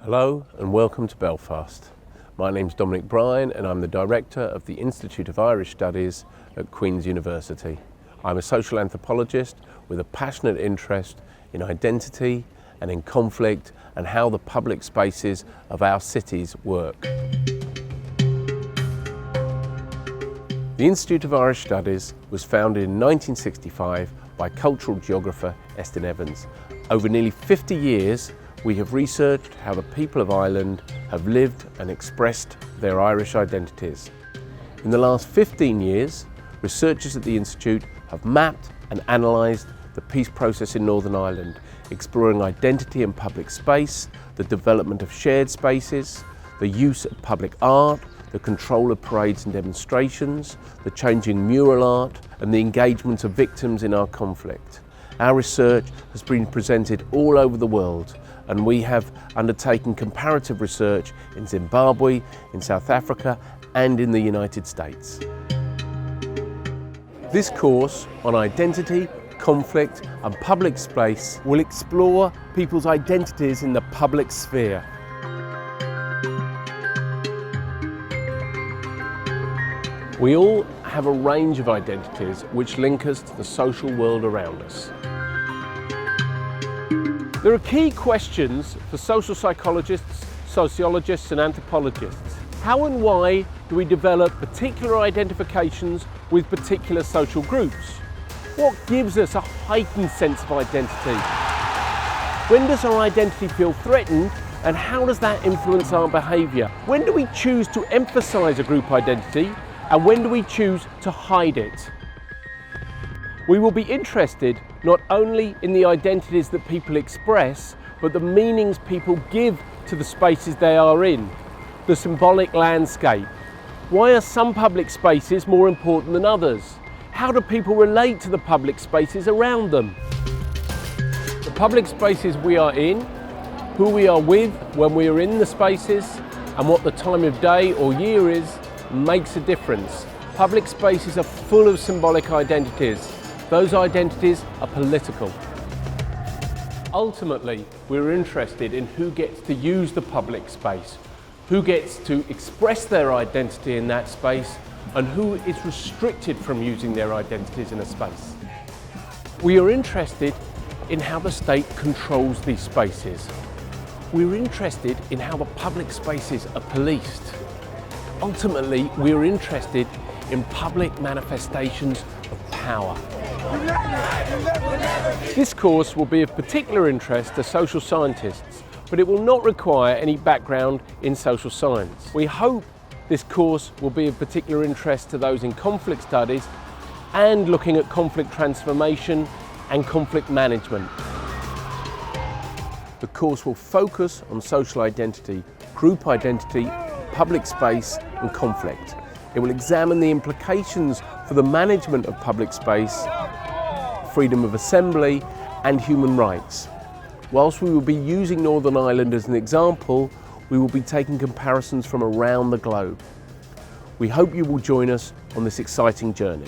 Hello and welcome to Belfast. My name's Dominic Bryan and I'm the Director of the Institute of Irish Studies at Queen's University. I'm a social anthropologist with a passionate interest in identity and in conflict and how the public spaces of our cities work. The Institute of Irish Studies was founded in 1965 by cultural geographer Estyn Evans. Over nearly 50 years, we have researched how the people of Ireland have lived and expressed their Irish identities. In the last 15 years, researchers at the Institute have mapped and analysed the peace process in Northern Ireland, exploring identity and public space, the development of shared spaces, the use of public art, the control of parades and demonstrations, the changing mural art, and the engagement of victims in our conflict. Our research has been presented all over the world, and we have undertaken comparative research in Zimbabwe, in South Africa, and in the United States. This course on identity, conflict, and public space will explore people's identities in the public sphere. We all have a range of identities which link us to the social world around us. There are key questions for social psychologists, sociologists and anthropologists. How and why do we develop particular identifications with particular social groups? What gives us a heightened sense of identity? When does our identity feel threatened, and how does that influence our behaviour? When do we choose to emphasise a group identity, and when do we choose to hide it? We will be interested not only in the identities that people express, but the meanings people give to the spaces they are in. The symbolic landscape. Why are some public spaces more important than others? How do people relate to the public spaces around them? The public spaces we are in, who we are with when we are in the spaces, and what the time of day or year is, makes a difference. Public spaces are full of symbolic identities. Those identities are political. Ultimately, we're interested in who gets to use the public space, who gets to express their identity in that space, and who is restricted from using their identities in a space. We are interested in how the state controls these spaces. We're interested in how the public spaces are policed. Ultimately, we are interested in public manifestations of power. This course will be of particular interest to social scientists, but it will not require any background in social science. We hope this course will be of particular interest to those in conflict studies and looking at conflict transformation and conflict management. The course will focus on social identity, group identity, public space and conflict. It will examine the implications for the management of public space, freedom of assembly and human rights. Whilst we will be using Northern Ireland as an example, we will be taking comparisons from around the globe. We hope you will join us on this exciting journey.